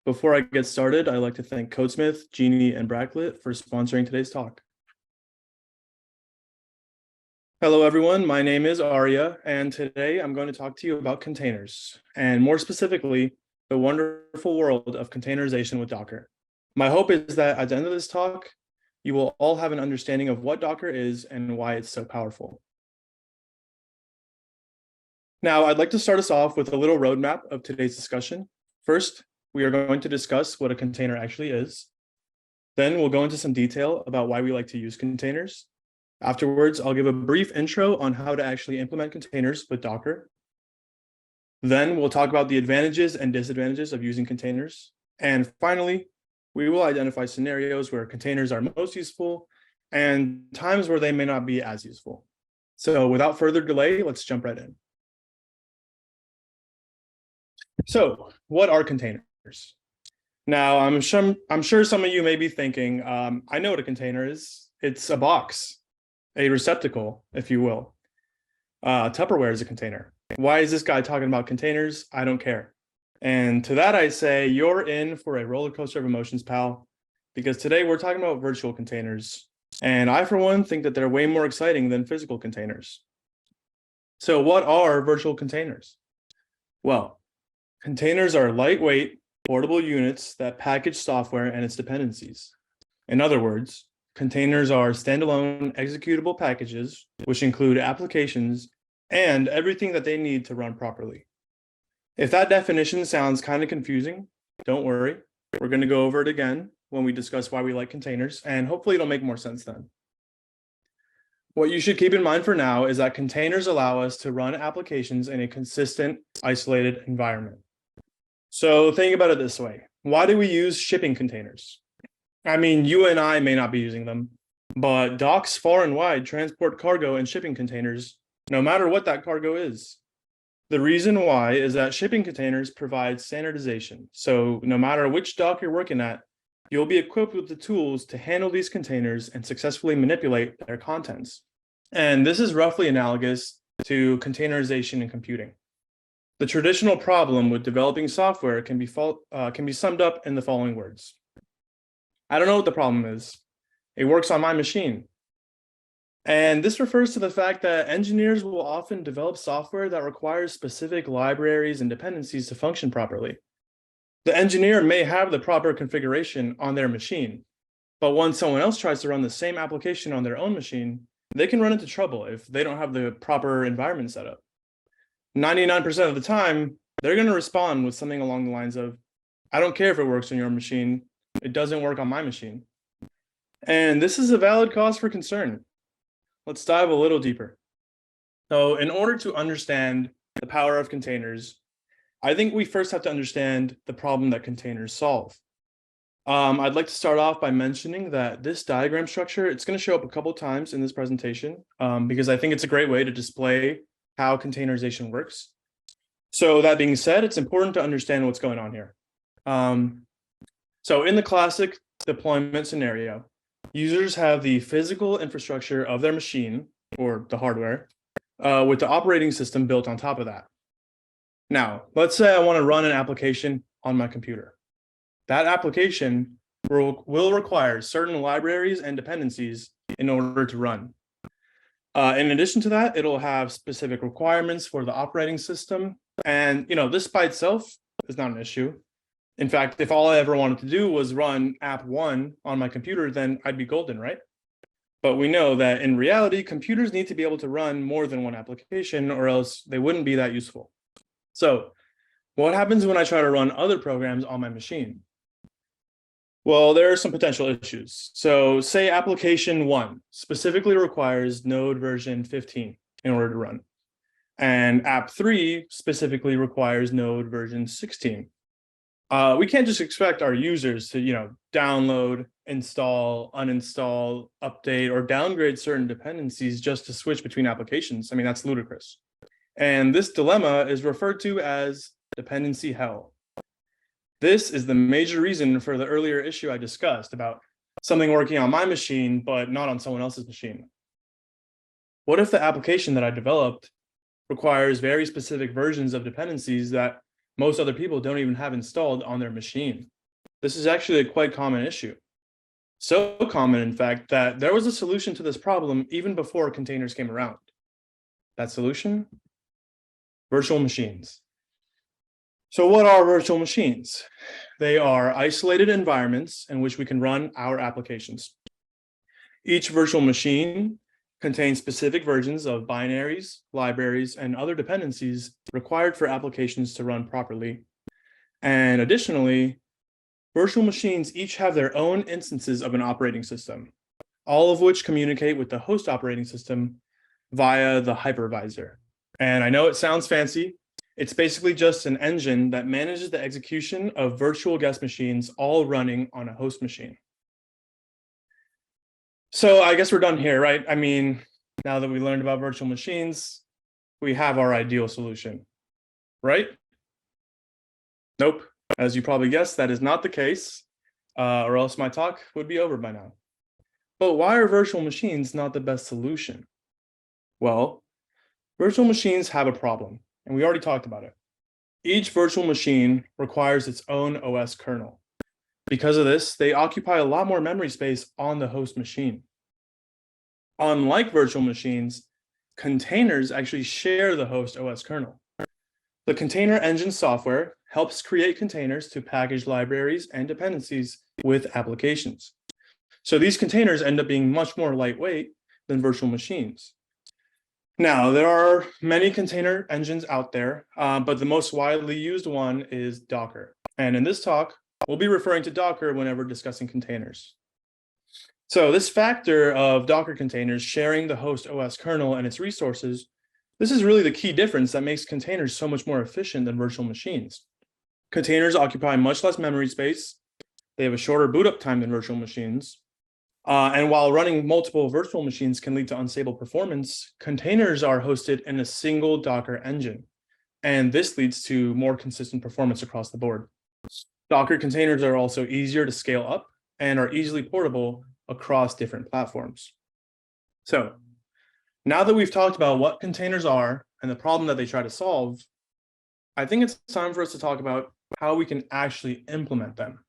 Before I get started, I'd like to thank Codesmith, Genie, and Bractlet for sponsoring today's talk. Hello, everyone. My name is Aria, and today I'm going to talk to you about containers, and more specifically, the wonderful world of containerization with Docker. My hope is that at the end of this talk, you will all have an understanding of what Docker is and why it's so powerful. Now, I'd like to start us off with a little roadmap of today's discussion. First, we are going to discuss what a container actually is. Then we'll go into some detail about why we like to use containers. Afterwards, I'll give a brief intro on how to actually implement containers with Docker. Then we'll talk about the advantages and disadvantages of using containers. And finally, we will identify scenarios where containers are most useful and times where they may not be as useful. So without further delay, let's jump right in. So what are containers? Now, I'm sure some of you may be thinking, I know what a container is. It's a box, a receptacle, if you will. Tupperware is a container. Why is this guy talking about containers? I don't care. And to that I say, you're in for a roller coaster of emotions, pal, because today we're talking about virtual containers. And I, for one, think that they're way more exciting than physical containers. So what are virtual containers? Well, containers are lightweight, portable units that package software and its dependencies. In other words, containers are standalone executable packages, which include applications and everything that they need to run properly. If that definition sounds kind of confusing, don't worry. We're going to go over it again when we discuss why we like containers, and hopefully it'll make more sense then. What you should keep in mind for now is that containers allow us to run applications in a consistent, isolated environment. So think about it this way. Why do we use shipping containers? I mean, you and I may not be using them, but docks far and wide transport cargo in shipping containers, no matter what that cargo is. The reason why is that shipping containers provide standardization. So no matter which dock you're working at, you'll be equipped with the tools to handle these containers and successfully manipulate their contents. And this is roughly analogous to containerization in computing. The traditional problem with developing software can be summed up in the following words. I don't know what the problem is. It works on my machine. And this refers to the fact that engineers will often develop software that requires specific libraries and dependencies to function properly. The engineer may have the proper configuration on their machine, but when someone else tries to run the same application on their own machine, they can run into trouble if they don't have the proper environment set up. 99% of the time, they're going to respond with something along the lines of, I don't care if it works on your machine, it doesn't work on my machine. And this is a valid cause for concern. Let's dive a little deeper. So in order to understand the power of containers, I think we first have to understand the problem that containers solve. I'd like to start off by mentioning that this diagram structure, it's going to show up a couple times in this presentation because I think it's a great way to display how containerization works. So that being said, it's important to understand what's going on here. So in the classic deployment scenario, users have the physical infrastructure of their machine, or the hardware, with the operating system built on top of that. Now, let's say I want to run an application on my computer. That application will require certain libraries and dependencies in order to run. In addition to that, it'll have specific requirements for the operating system. And this by itself is not an issue. In fact, if all I ever wanted to do was run app 1 on my computer, then I'd be golden, right? But we know that in reality, computers need to be able to run more than one application or else they wouldn't be that useful. So what happens when I try to run other programs on my machine? Well, there are some potential issues. So say application 1 specifically requires Node version 15 in order to run. And app 3 specifically requires Node version 16. We can't just expect our users to, download, install, uninstall, update, or downgrade certain dependencies just to switch between applications. I mean, that's ludicrous. And this dilemma is referred to as dependency hell. This is the major reason for the earlier issue I discussed about something working on my machine, but not on someone else's machine. What if the application that I developed requires very specific versions of dependencies that most other people don't even have installed on their machine. This is actually a quite common issue. So common, in fact, that there was a solution to this problem even before containers came around. That solution? Virtual machines. So what are virtual machines? They are isolated environments in which we can run our applications. Each virtual machine contains specific versions of binaries, libraries, and other dependencies required for applications to run properly. And additionally, virtual machines each have their own instances of an operating system, all of which communicate with the host operating system via the hypervisor. And I know it sounds fancy. It's basically just an engine that manages the execution of virtual guest machines all running on a host machine. So I guess we're done here, right? I mean, now that we learned about virtual machines, we have our ideal solution, right? Nope. As you probably guessed, that is not the case, or else my talk would be over by now. But why are virtual machines not the best solution? Well, virtual machines have a problem, and we already talked about it. Each virtual machine requires its own OS kernel. Because of this, they occupy a lot more memory space on the host machine. Unlike virtual machines, containers actually share the host OS kernel. The container engine software helps create containers to package libraries and dependencies with applications. So these containers end up being much more lightweight than virtual machines. Now, there are many container engines out there, but the most widely used one is Docker. And in this talk, we'll be referring to Docker whenever discussing containers. So this factor of Docker containers sharing the host OS kernel and its resources, this is really the key difference that makes containers so much more efficient than virtual machines. Containers occupy much less memory space. They have a shorter boot up time than virtual machines. And while running multiple virtual machines can lead to unstable performance, containers are hosted in a single Docker engine. And this leads to more consistent performance across the board. Docker containers are also easier to scale up and are easily portable across different platforms. So now that we've talked about what containers are and the problem that they try to solve, I think it's time for us to talk about how we can actually implement them.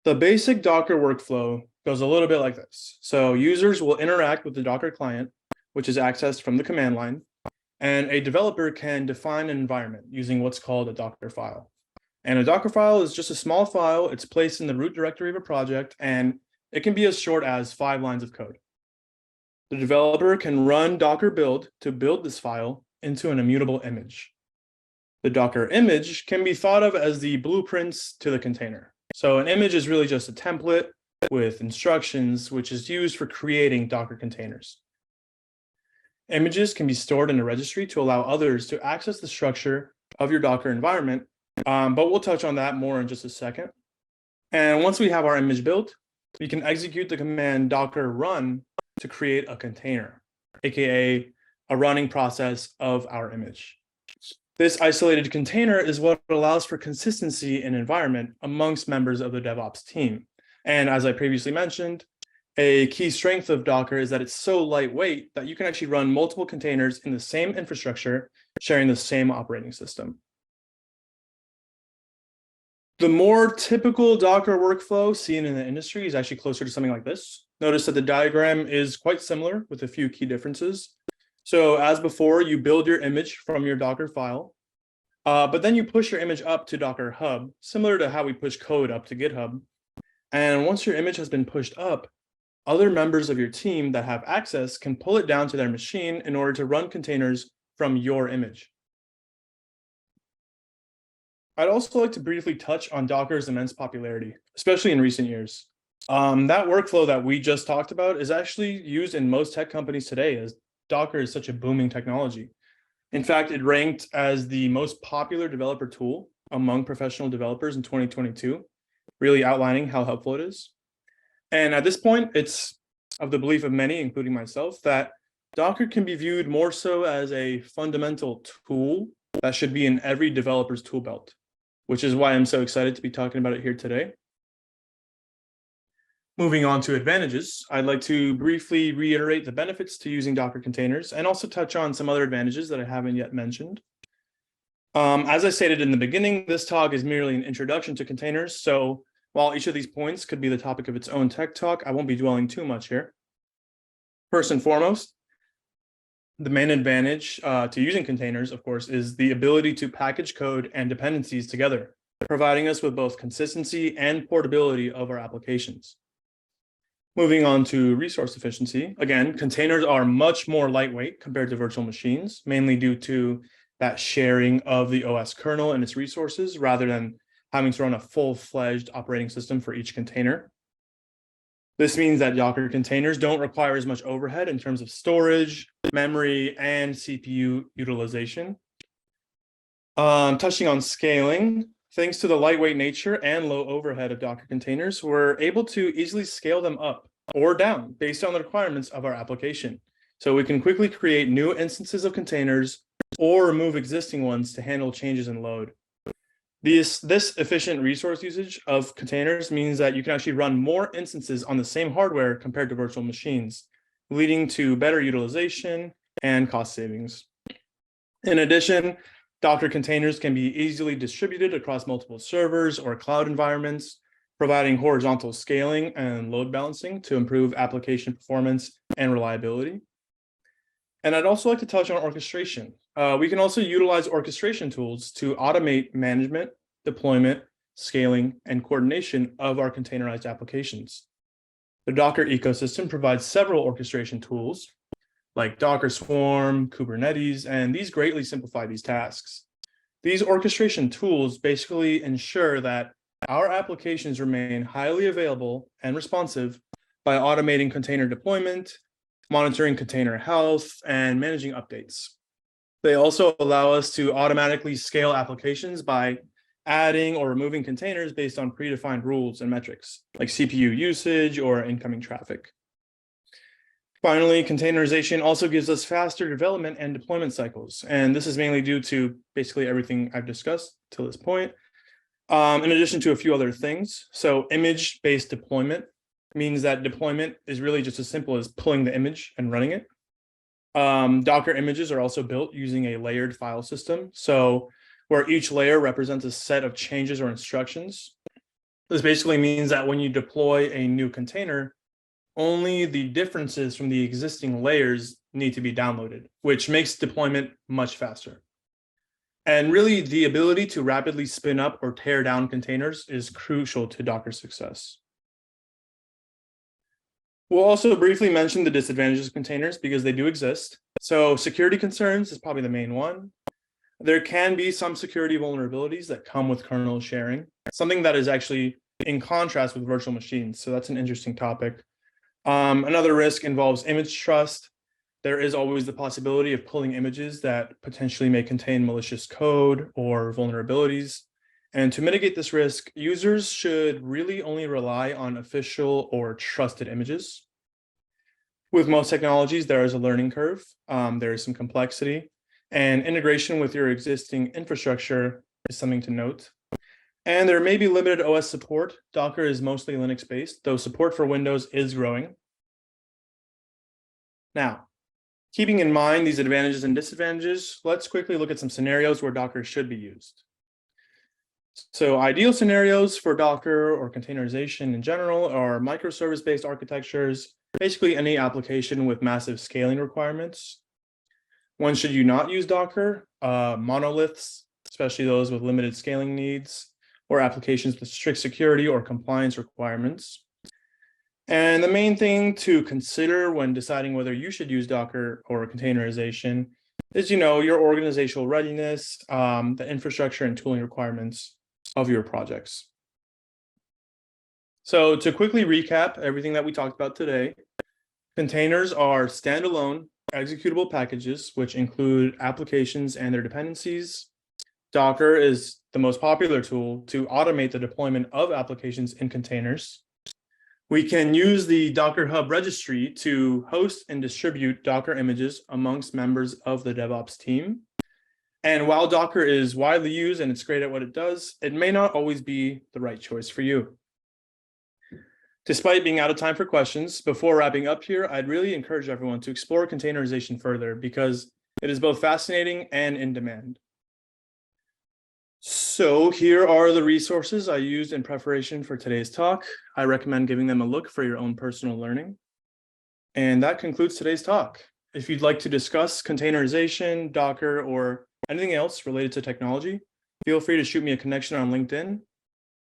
The basic Docker workflow goes a little bit like this. So users will interact with the Docker client, which is accessed from the command line, and a developer can define an environment using what's called a Docker file. And a Docker file is just a small file. It's placed in the root directory of a project, and it can be as short as 5 lines of code. The developer can run Docker build to build this file into an immutable image. The Docker image can be thought of as the blueprints to the container. So an image is really just a template with instructions, which is used for creating Docker containers. Images can be stored in a registry to allow others to access the structure of your Docker environment, but we'll touch on that more in just a second. And once we have our image built, we can execute the command docker run to create a container, aka a running process of our image. This isolated container is what allows for consistency in environment amongst members of the DevOps team. And as I previously mentioned, a key strength of Docker is that it's so lightweight that you can actually run multiple containers in the same infrastructure, sharing the same operating system. The more typical Docker workflow seen in the industry is actually closer to something like this. Notice that the diagram is quite similar with a few key differences. So as before, you build your image from your Docker file, but then you push your image up to Docker Hub, similar to how we push code up to GitHub. And once your image has been pushed up, other members of your team that have access can pull it down to their machine in order to run containers from your image. I'd also like to briefly touch on Docker's immense popularity, especially in recent years. That workflow that we just talked about is actually used in most tech companies today, as Docker is such a booming technology. In fact, it ranked as the most popular developer tool among professional developers in 2022, really outlining how helpful it is. And at this point, it's of the belief of many, including myself, that Docker can be viewed more so as a fundamental tool that should be in every developer's tool belt, which is why I'm so excited to be talking about it here today. Moving on to advantages, I'd like to briefly reiterate the benefits to using Docker containers and also touch on some other advantages that I haven't yet mentioned. As I stated in the beginning, this talk is merely an introduction to containers. So while each of these points could be the topic of its own tech talk, I won't be dwelling too much here. First and foremost, the main advantage to using containers, of course, is the ability to package code and dependencies together, providing us with both consistency and portability of our applications. Moving on to resource efficiency, again, containers are much more lightweight compared to virtual machines, mainly due to that sharing of the OS kernel and its resources rather than having to run a full-fledged operating system for each container. This means that Docker containers don't require as much overhead in terms of storage, memory, and CPU utilization. Touching on scaling, thanks to the lightweight nature and low overhead of Docker containers, we're able to easily scale them up or down based on the requirements of our application. So we can quickly create new instances of containers or remove existing ones to handle changes in load. This efficient resource usage of containers means that you can actually run more instances on the same hardware compared to virtual machines, leading to better utilization and cost savings. In addition, Docker containers can be easily distributed across multiple servers or cloud environments, providing horizontal scaling and load balancing to improve application performance and reliability. And I'd also like to touch on orchestration. We can also utilize orchestration tools to automate management, deployment, scaling, and coordination of our containerized applications. The Docker ecosystem provides several orchestration tools like Docker Swarm, Kubernetes, and these greatly simplify these tasks. These orchestration tools basically ensure that our applications remain highly available and responsive by automating container deployment, monitoring container health, and managing updates. They also allow us to automatically scale applications by adding or removing containers based on predefined rules and metrics, like CPU usage or incoming traffic. Finally, containerization also gives us faster development and deployment cycles, and this is mainly due to basically everything I've discussed to this point, in addition to a few other things. So image-based deployment means that deployment is really just as simple as pulling the image and running it. Docker images are also built using a layered file system, so where each layer represents a set of changes or instructions. This basically means that when you deploy a new container, only the differences from the existing layers need to be downloaded, which makes deployment much faster. And really, the ability to rapidly spin up or tear down containers is crucial to Docker success. We'll also briefly mention the disadvantages of containers because they do exist. So security concerns is probably the main one. There can be some security vulnerabilities that come with kernel sharing, something that is actually in contrast with virtual machines. So that's an interesting topic. Another risk involves image trust. There is always the possibility of pulling images that potentially may contain malicious code or vulnerabilities. And to mitigate this risk, users should really only rely on official or trusted images. With most technologies, there is a learning curve. There is some complexity, and integration with your existing infrastructure is something to note. And there may be limited OS support. Docker is mostly Linux-based, though support for Windows is growing. Now, keeping in mind these advantages and disadvantages, let's quickly look at some scenarios where Docker should be used. So ideal scenarios for Docker or containerization in general are microservice-based architectures, basically any application with massive scaling requirements. When should you not use Docker? Monoliths, especially those with limited scaling needs, or applications with strict security or compliance requirements. And the main thing to consider when deciding whether you should use Docker or containerization is, your organizational readiness, the infrastructure and tooling requirements of your projects. So to quickly recap everything that we talked about today, containers are standalone executable packages, which include applications and their dependencies. Docker is the most popular tool to automate the deployment of applications in containers. We can use the Docker Hub registry to host and distribute Docker images amongst members of the DevOps team. And while Docker is widely used and it's great at what it does, it may not always be the right choice for you. Despite being out of time for questions, before wrapping up here, I'd really encourage everyone to explore containerization further because it is both fascinating and in demand. So here are the resources I used in preparation for today's talk. I recommend giving them a look for your own personal learning. And that concludes today's talk. If you'd like to discuss containerization, Docker, or anything else related to technology, feel free to shoot me a connection on LinkedIn.